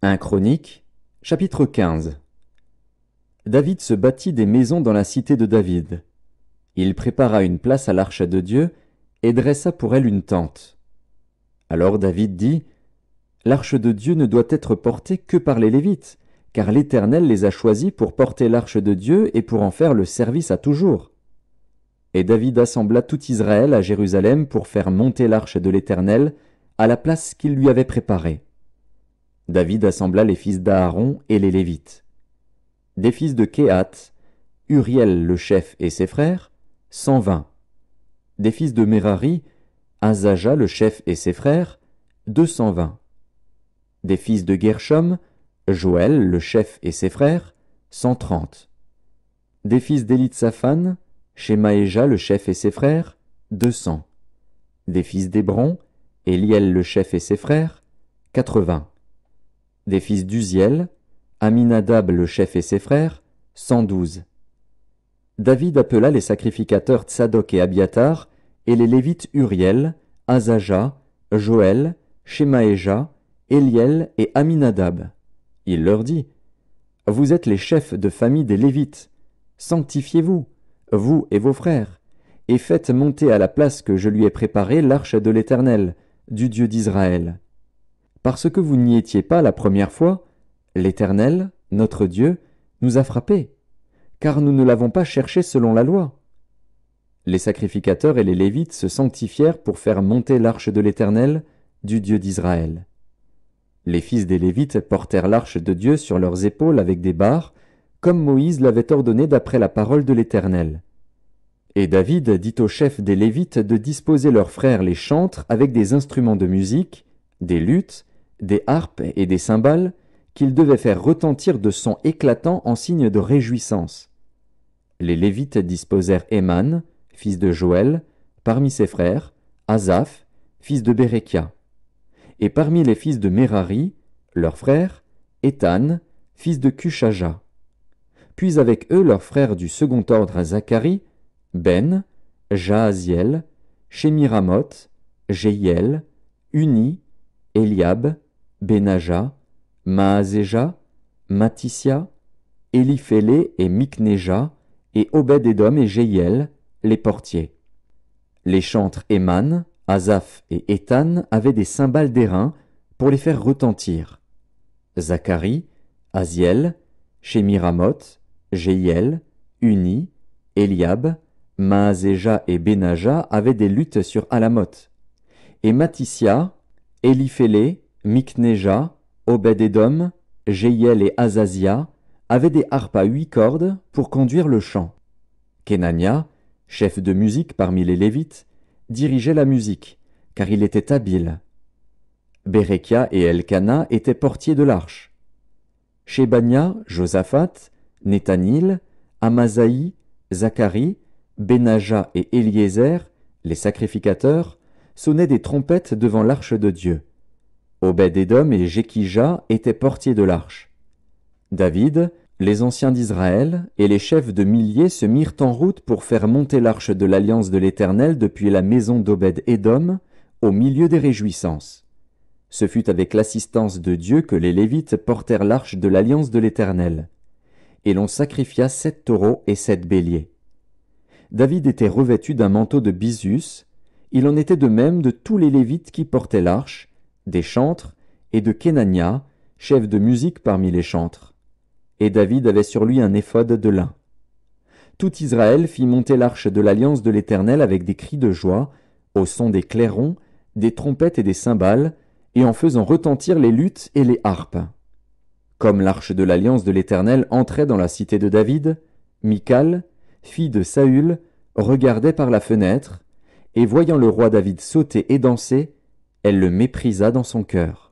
1 Chroniques, chapitre 15. David se bâtit des maisons dans la cité de David. Il prépara une place à l'arche de Dieu et dressa pour elle une tente. Alors David dit, « L'arche de Dieu ne doit être portée que par les Lévites, car l'Éternel les a choisis pour porter l'arche de Dieu et pour en faire le service à toujours. » Et David assembla tout Israël à Jérusalem pour faire monter l'arche de l'Éternel à la place qu'il lui avait préparée. David assembla les fils d'Aaron et les Lévites. Des fils de Kehath, Uriel le chef et ses frères, 120. Des fils de Merari, Azaja le chef et ses frères, 220. Des fils de Gershom, Joël le chef et ses frères, 130. Des fils d'Élitsaphan, Shemaéja le chef et ses frères, 200. Des fils d'Hébron, Éliel le chef et ses frères, 80. Des fils d'Uziel, Aminadab le chef et ses frères, 112. David appela les sacrificateurs Tsadok et Abiatar, et les Lévites Uriel, Azaja, Joël, Shemaéja, Éliel et Aminadab. Il leur dit, « Vous êtes les chefs de famille des Lévites. Sanctifiez-vous, vous et vos frères, et faites monter à la place que je lui ai préparée l'arche de l'Éternel, du Dieu d'Israël. Parce que vous n'y étiez pas la première fois, l'Éternel, notre Dieu, nous a frappés, car nous ne l'avons pas cherché selon la loi. » Les sacrificateurs et les Lévites se sanctifièrent pour faire monter l'arche de l'Éternel, du Dieu d'Israël. Les fils des Lévites portèrent l'arche de Dieu sur leurs épaules avec des barres, comme Moïse l'avait ordonné d'après la parole de l'Éternel. Et David dit aux chefs des Lévites de disposer leurs frères les chantres avec des instruments de musique, des luths, des harpes et des cymbales, qu'ils devaient faire retentir de sons éclatants en signe de réjouissance. Les Lévites disposèrent Éman, fils de Joël, parmi ses frères, Asaph, fils de Bérekia. Et parmi les fils de Merari, leurs frères, Étan, fils de Cushaja. Puis avec eux leurs frères du second ordre Zacharie, Ben, Jaaziel, Shemiramoth, Jéhiel, Uni, Eliab, Benaja, Maazéja, Matissia, Éliphélé et Miknéja, et Obed-Édom et Jéhiel, les portiers. Les chantres Éman, Asaph et Étan avaient des cymbales d'airain pour les faire retentir. Zacharie, Aziel, Shemiramoth, Jéhiel, Uni, Eliab, Maazéja et Benaja avaient des luths sur Alamoth. Et Matissia, Éliphélé, Miknéja, Obed-Édom, Jéhiel et Azazia avaient des harpes à 8 cordes pour conduire le chant. Kenania, chef de musique parmi les Lévites, dirigeait la musique, car il était habile. Bérekia et Elkana étaient portiers de l'arche. Shébania, Josaphat, Nethanil, Amasaï, Zacharie, Benaja et Éliézer, les sacrificateurs, sonnaient des trompettes devant l'arche de Dieu. Obed-Édom et Jékija étaient portiers de l'arche. David, les anciens d'Israël et les chefs de milliers se mirent en route pour faire monter l'arche de l'alliance de l'Éternel depuis la maison d'Obed-Édom au milieu des réjouissances. Ce fut avec l'assistance de Dieu que les Lévites portèrent l'arche de l'alliance de l'Éternel. Et l'on sacrifia 7 taureaux et 7 béliers. David était revêtu d'un manteau de bisus, il en était de même de tous les Lévites qui portaient l'arche, des chantres, et de Kenania, chef de musique parmi les chantres. Et David avait sur lui un éphod de lin. Tout Israël fit monter l'arche de l'alliance de l'Éternel avec des cris de joie, au son des clairons, des trompettes et des cymbales, et en faisant retentir les luths et les harpes. Comme l'arche de l'alliance de l'Éternel entrait dans la cité de David, Michal, fille de Saül, regardait par la fenêtre, et voyant le roi David sauter et danser, elle le méprisa dans son cœur.